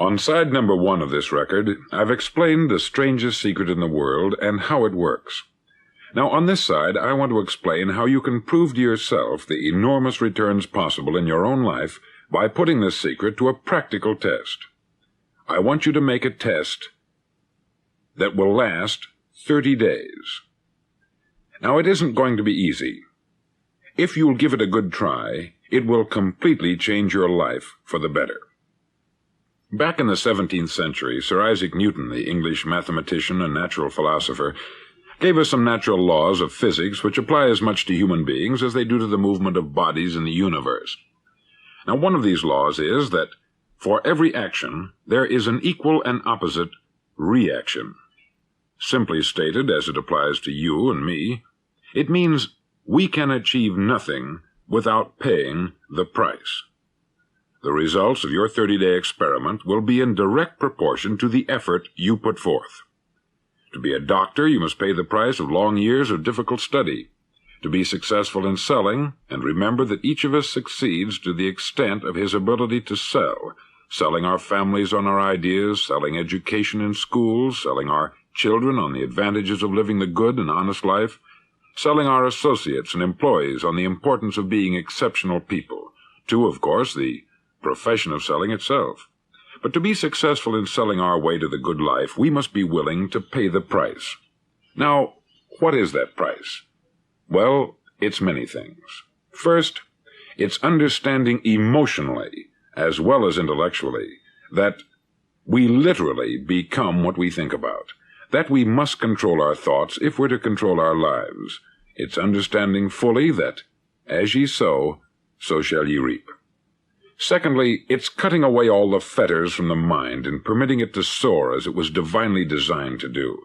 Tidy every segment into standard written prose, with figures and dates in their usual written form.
On side number 1 of this record, I've explained the strangest secret in the world and how it works. Now, on this side, I want to explain how you can prove to yourself the enormous returns possible in your own life by putting this secret to a practical test. I want you to make a test that will last 30 days. Now, it isn't going to be easy. If you'll give it a good try, it will completely change your life for the better. Back in the 17th century, Sir Isaac Newton, the English mathematician and natural philosopher, gave us some natural laws of physics which apply as much to human beings as they do to the movement of bodies in the universe. Now, one of these laws is that for every action, there is an equal and opposite reaction. Simply stated, as it applies to you and me, it means we can achieve nothing without paying the price. The results of your 30-day experiment will be in direct proportion to the effort you put forth. To be a doctor, you must pay the price of long years of difficult study. To be successful in selling, and remember that each of us succeeds to the extent of his ability to sell, selling our families on our ideas, selling education in schools, selling our children on the advantages of living the good and honest life, selling our associates and employees on the importance of being exceptional people, to, of course, the profession of selling itself. But to be successful in selling our way to the good life, we must be willing to pay the price. Now, what is that price? Well, it's many things. First, it's understanding emotionally, as well as intellectually, that we literally become what we think about, that we must control our thoughts if we're to control our lives. It's understanding fully that, as ye sow, so shall ye reap. Secondly, it's cutting away all the fetters from the mind and permitting it to soar as it was divinely designed to do.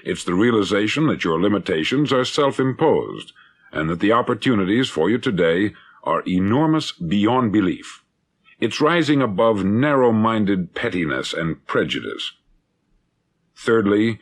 It's the realization that your limitations are self-imposed, and that the opportunities for you today are enormous beyond belief. It's rising above narrow-minded pettiness and prejudice. Thirdly,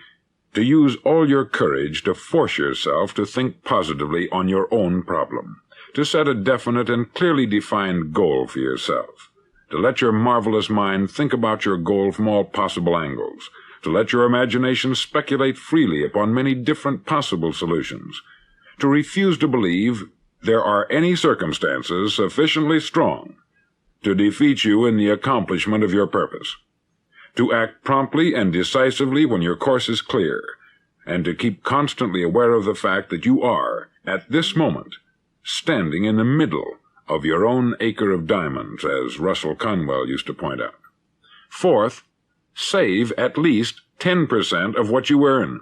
to use all your courage to force yourself to think positively on your own problem, to set a definite and clearly defined goal for yourself, to let your marvelous mind think about your goal from all possible angles, to let your imagination speculate freely upon many different possible solutions, to refuse to believe there are any circumstances sufficiently strong to defeat you in the accomplishment of your purpose, to act promptly and decisively when your course is clear, and to keep constantly aware of the fact that you are, at this moment, standing in the middle of your own acre of diamonds, as Russell Conwell used to point out. Fourth, save at least 10% of what you earn.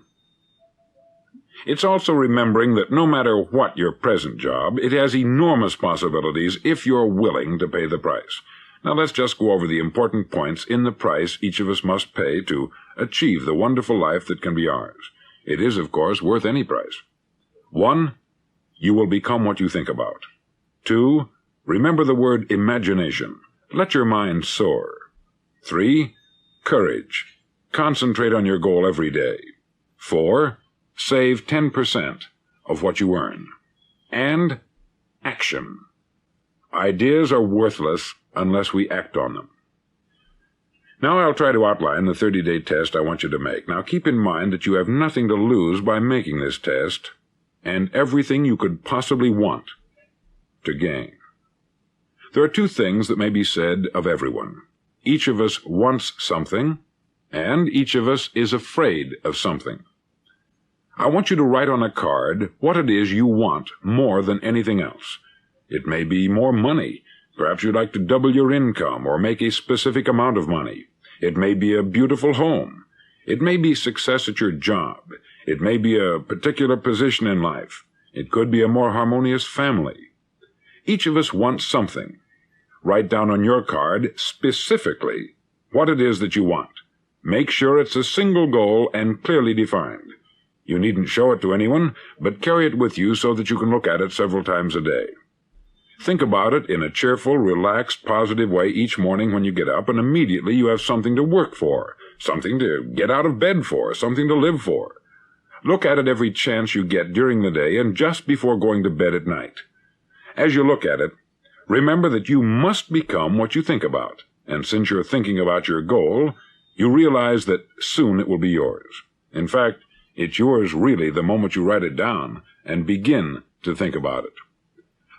It's also remembering that no matter what your present job, it has enormous possibilities if you're willing to pay the price. Now let's just go over the important points in the price each of us must pay to achieve the wonderful life that can be ours. It is, of course, worth any price. 1. You will become what you think about. 2. Remember the word imagination. Let your mind soar. 3. Courage. Concentrate on your goal every day. 4. Save 10% of what you earn. And action. Ideas are worthless unless we act on them. Now I'll try to outline the 30-day test I want you to make. Now keep in mind that you have nothing to lose by making this test, and everything you could possibly want to gain. There are 2 things that may be said of everyone. Each of us wants something, and each of us is afraid of something. I want you to write on a card what it is you want more than anything else. It may be more money. Perhaps you'd like to double your income or make a specific amount of money. It may be a beautiful home. It may be success at your job. It may be a particular position in life. It could be a more harmonious family. Each of us wants something. Write down on your card specifically what it is that you want. Make sure it's a single goal and clearly defined. You needn't show it to anyone, but carry it with you so that you can look at it several times a day. Think about it in a cheerful, relaxed, positive way each morning when you get up, and immediately you have something to work for, something to get out of bed for, something to live for. Look at it every chance you get during the day and just before going to bed at night. As you look at it, remember that you must become what you think about, and since you're thinking about your goal, you realize that soon it will be yours. In fact, it's yours really the moment you write it down and begin to think about it.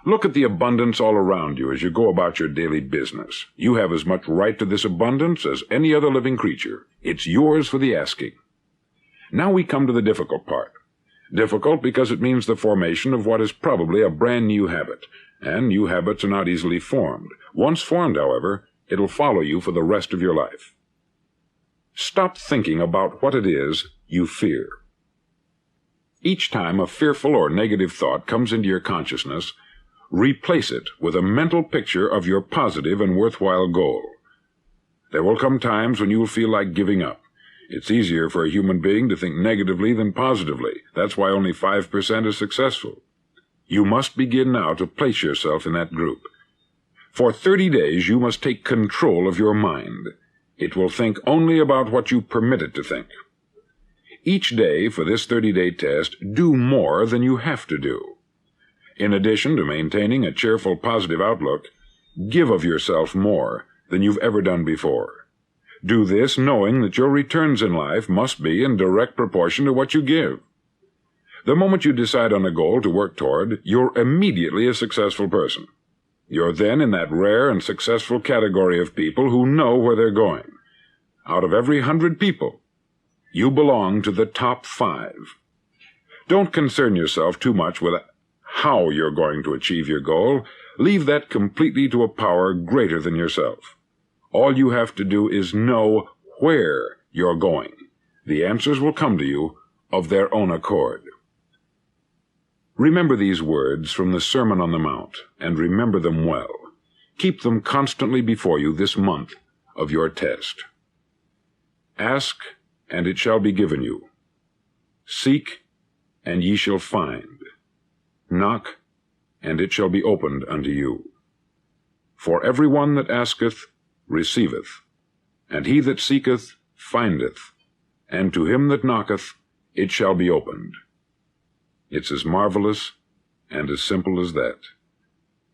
Look at the abundance all around you as you go about your daily business. You have as much right to this abundance as any other living creature. It's yours for the asking. Now we come to the difficult part. Difficult because it means the formation of what is probably a brand new habit, and new habits are not easily formed. Once formed, however, it'll follow you for the rest of your life. Stop thinking about what it is you fear. Each time a fearful or negative thought comes into your consciousness, replace it with a mental picture of your positive and worthwhile goal. There will come times when you will feel like giving up. It's easier for a human being to think negatively than positively. That's why only 5% is successful. You must begin now to place yourself in that group. For 30 days, you must take control of your mind. It will think only about what you permit it to think. Each day for this 30-day test, do more than you have to do. In addition to maintaining a cheerful, positive outlook, give of yourself more than you've ever done before. Do this knowing that your returns in life must be in direct proportion to what you give. The moment you decide on a goal to work toward, you're immediately a successful person. You're then in that rare and successful category of people who know where they're going. Out of every 100 people, you belong to the top 5. Don't concern yourself too much with how you're going to achieve your goal. Leave that completely to a power greater than yourself. All you have to do is know where you're going. The answers will come to you of their own accord. Remember these words from the Sermon on the Mount, and remember them well. Keep them constantly before you this month of your test. Ask, and it shall be given you. Seek, and ye shall find. Knock, and it shall be opened unto you. For every one that asketh receiveth, and he that seeketh findeth, and to him that knocketh it shall be opened. It's as marvelous and as simple as that.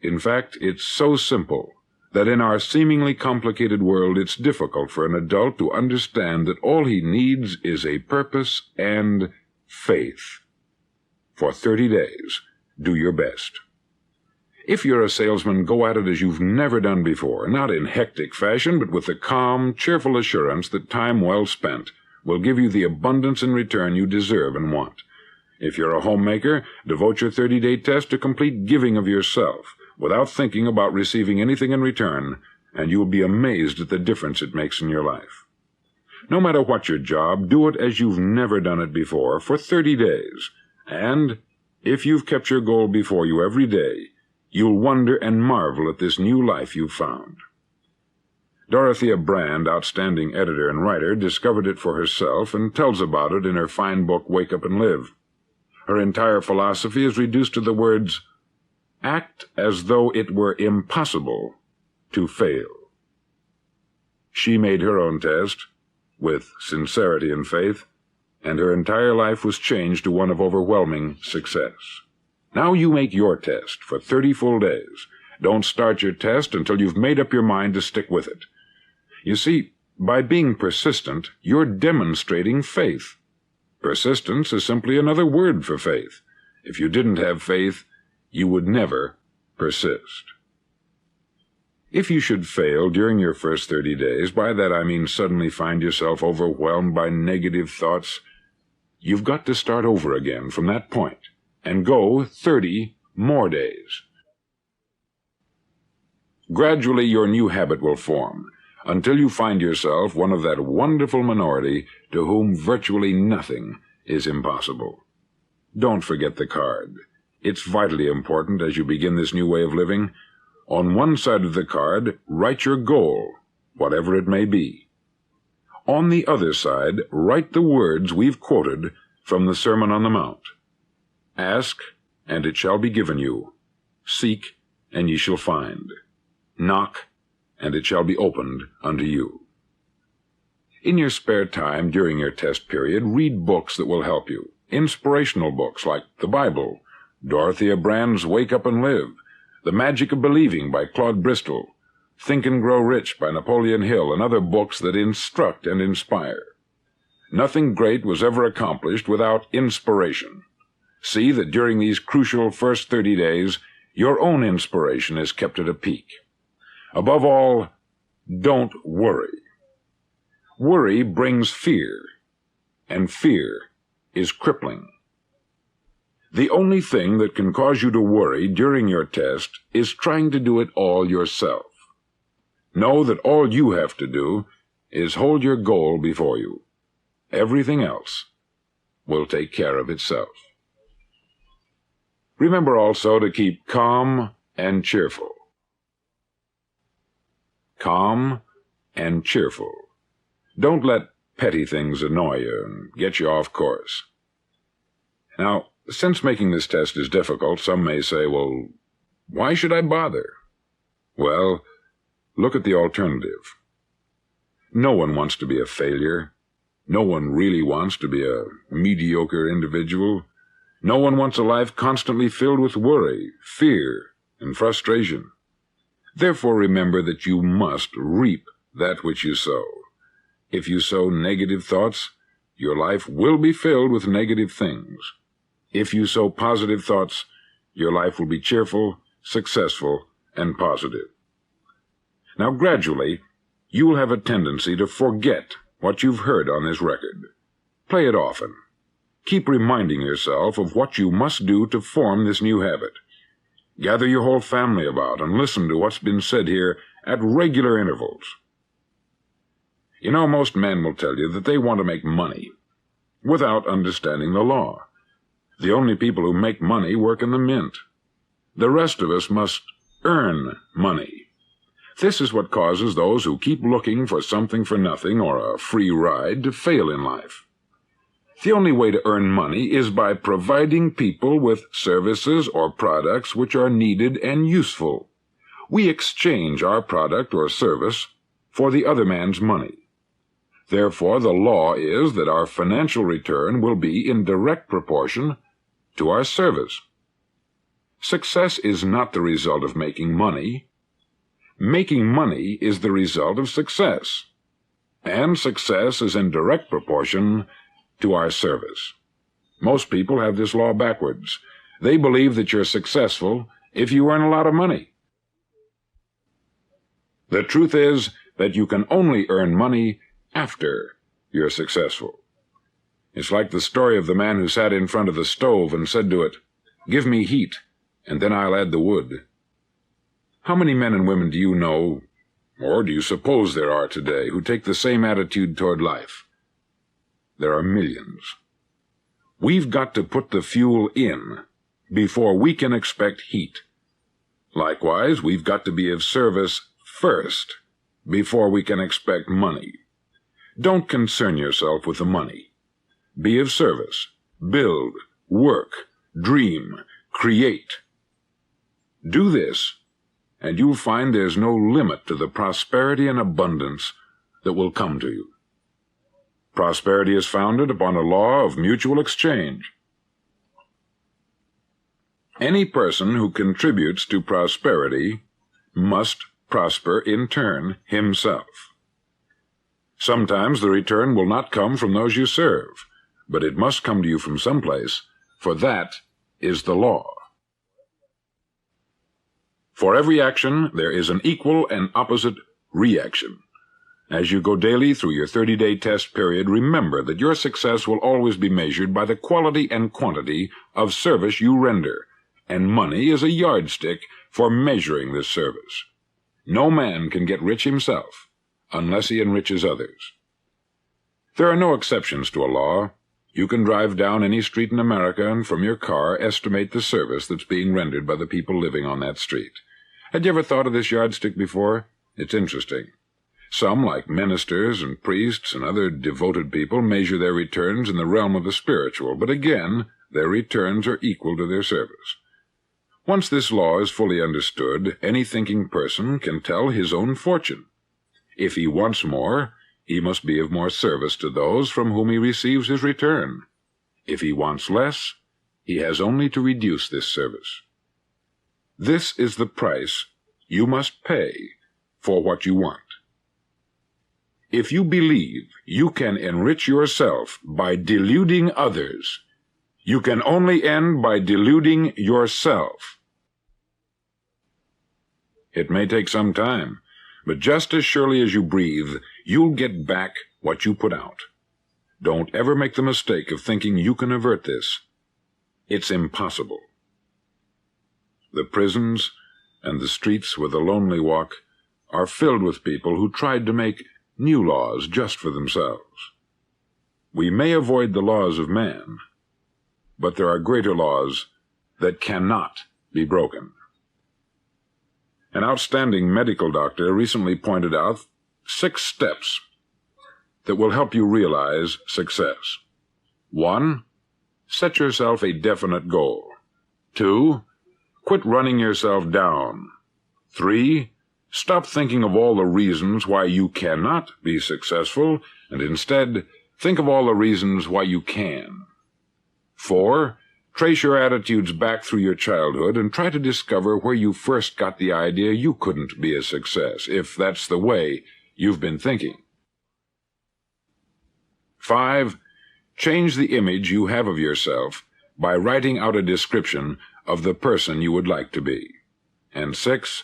In fact, it's so simple that in our seemingly complicated world it's difficult for an adult to understand that all he needs is a purpose and faith. For 30 days, do your best. If you're a salesman, go at it as you've never done before, not in hectic fashion, but with the calm, cheerful assurance that time well spent will give you the abundance in return you deserve and want. If you're a homemaker, devote your 30-day test to complete giving of yourself, without thinking about receiving anything in return, and you will be amazed at the difference it makes in your life. No matter what your job, do it as you've never done it before for 30 days, and if you've kept your goal before you every day, you'll wonder and marvel at this new life you've found. Dorothea Brand, outstanding editor and writer, discovered it for herself and tells about it in her fine book, Wake Up and Live. Her entire philosophy is reduced to the words, act as though it were impossible to fail. She made her own test, with sincerity and faith, and her entire life was changed to one of overwhelming success. Now you make your test for 30 full days. Don't start your test until you've made up your mind to stick with it. You see, by being persistent, you're demonstrating faith. Persistence is simply another word for faith. If you didn't have faith, you would never persist. If you should fail during your first 30 days, by that I mean suddenly find yourself overwhelmed by negative thoughts, you've got to start over again from that point and go 30 more days. Gradually your new habit will form, until you find yourself one of that wonderful minority to whom virtually nothing is impossible. Don't forget the card. It's vitally important as you begin this new way of living. On one side of the card, write your goal, whatever it may be. On the other side, write the words we've quoted from the Sermon on the Mount. Ask, and it shall be given you. Seek, and ye shall find. Knock, and it shall be opened unto you. In your spare time during your test period, read books that will help you. Inspirational books like the Bible, Dorothea Brand's Wake Up and Live, The Magic of Believing by Claude Bristol, Think and Grow Rich by Napoleon Hill, and other books that instruct and inspire. Nothing great was ever accomplished without inspiration. See that during these crucial first 30 days, your own inspiration is kept at a peak. Above all, don't worry. Worry brings fear, and fear is crippling. The only thing that can cause you to worry during your test is trying to do it all yourself. Know that all you have to do is hold your goal before you. Everything else will take care of itself. Remember also to keep calm and cheerful. Calm and cheerful. Don't let petty things annoy you and get you off course. Now, since making this test is difficult, some may say, well, why should I bother? Well, look at the alternative. No one wants to be a failure. No one really wants to be a mediocre individual. No one wants a life constantly filled with worry, fear, and frustration. Therefore, remember that you must reap that which you sow. If you sow negative thoughts, your life will be filled with negative things. If you sow positive thoughts, your life will be cheerful, successful, and positive. Now, gradually, you will have a tendency to forget what you've heard on this record. Play it often. Keep reminding yourself of what you must do to form this new habit. Gather your whole family about and listen to what's been said here at regular intervals. You know, most men will tell you that they want to make money without understanding the law. The only people who make money work in the mint. The rest of us must earn money. This is what causes those who keep looking for something for nothing or a free ride to fail in life. The only way to earn money is by providing people with services or products which are needed and useful. We exchange our product or service for the other man's money. Therefore, the law is that our financial return will be in direct proportion to our service. Success is not the result of making money. Making money is the result of success, and success is in direct proportion to our service. Most people have this law backwards. They believe that you're successful if you earn a lot of money. The truth is that you can only earn money after you're successful. It's like the story of the man who sat in front of the stove and said to it, "Give me heat, and then I'll add the wood." How many men and women do you know, or do you suppose there are today, who take the same attitude toward life? There are millions. We've got to put the fuel in before we can expect heat. Likewise, we've got to be of service first before we can expect money. Don't concern yourself with the money. Be of service. Build, work, dream, create. Do this, and you'll find there's no limit to the prosperity and abundance that will come to you. Prosperity is founded upon a law of mutual exchange. Any person who contributes to prosperity must prosper in turn himself. Sometimes the return will not come from those you serve, but it must come to you from someplace, for that is the law. For every action, there is an equal and opposite reaction. As you go daily through your 30-day test period, remember that your success will always be measured by the quality and quantity of service you render, and money is a yardstick for measuring this service. No man can get rich himself unless he enriches others. There are no exceptions to a law. You can drive down any street in America and from your car estimate the service that's being rendered by the people living on that street. Had you ever thought of this yardstick before? It's interesting. Some, like ministers and priests and other devoted people, measure their returns in the realm of the spiritual, but again, their returns are equal to their service. Once this law is fully understood, any thinking person can tell his own fortune. If he wants more, he must be of more service to those from whom he receives his return. If he wants less, he has only to reduce this service. This is the price you must pay for what you want. If you believe you can enrich yourself by deluding others, you can only end by deluding yourself. It may take some time, but just as surely as you breathe, you'll get back what you put out. Don't ever make the mistake of thinking you can avert this. It's impossible. The prisons and the streets where the lonely walk are filled with people who tried to make new laws just for themselves. We may avoid the laws of man, but there are greater laws that cannot be broken. An outstanding medical doctor recently pointed out 6 steps that will help you realize success. 1. Set yourself a definite goal. 2. Quit running yourself down. 3. Stop thinking of all the reasons why you cannot be successful, and instead think of all the reasons why you can. 4. Trace your attitudes back through your childhood and try to discover where you first got the idea you couldn't be a success, if that's the way you've been thinking. 5. Change the image you have of yourself by writing out a description of the person you would like to be. And 6.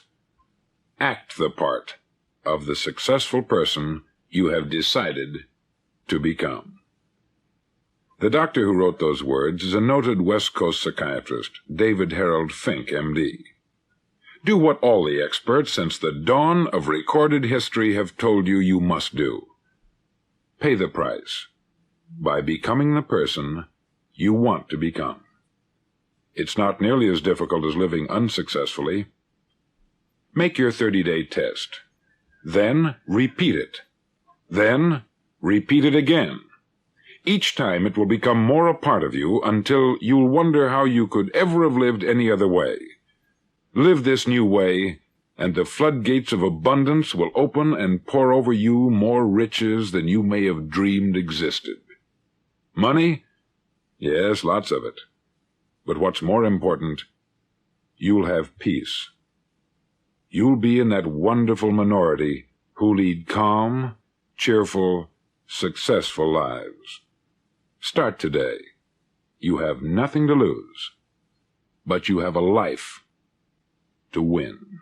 Act the part of the successful person you have decided to become. The doctor who wrote those words is a noted West Coast psychiatrist, David Harold Fink, M.D. Do what all the experts since the dawn of recorded history have told you you must do. Pay the price by becoming the person you want to become. It's not nearly as difficult as living unsuccessfully. Make your 30-day test. Then repeat it. Then repeat it again. Each time it will become more a part of you until you'll wonder how you could ever have lived any other way. Live this new way, and the floodgates of abundance will open and pour over you more riches than you may have dreamed existed. Money? Yes, lots of it. But what's more important, you'll have peace. You'll be in that wonderful minority who lead calm, cheerful, successful lives. Start today. You have nothing to lose, but you have a life to win.